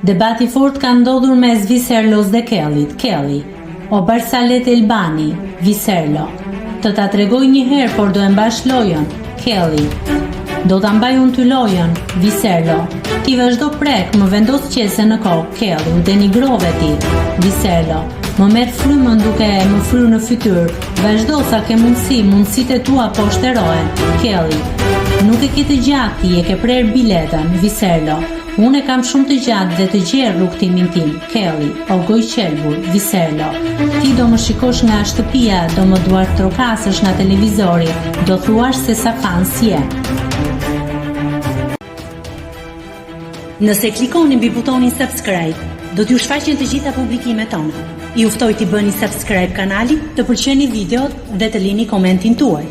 Debati fort ka ndodhur mes Viserlos dhe Kellyt. Kelly: o Barsalet Elbani, Viserlo: të ta tregoj një herë, por do e mbash lojën. Kelly: do ta mbaj unë ty lojën. Viserlo: ti vazhdo prek, më vendos qese në kokë. Kelly: u denigrove ti. Viserlo: më merr frymën duke më fryrë në fytyrë. Vazhdo sa ke mundësitë e tua po shterohen. Kelly: nuk e ke të gjatë ti, e ke prerë biletën. Viserlo: unë e kam shumë të gjatë dhe të gjerë rrugtimin tim. Kelly: o goj qelbur. Viserlo: ti do më shikosh nga shtëpia, do më duar trokasësh nga televizori, do thuash se sa fan si je. Nëse klikoni mbi butonin subscribe, do t'ju shfaqen të gjitha publikimet tona. Ju ftoj t'i bëni subscribe kanalit, të pëlqeni videot dhe të lini komentin tuaj.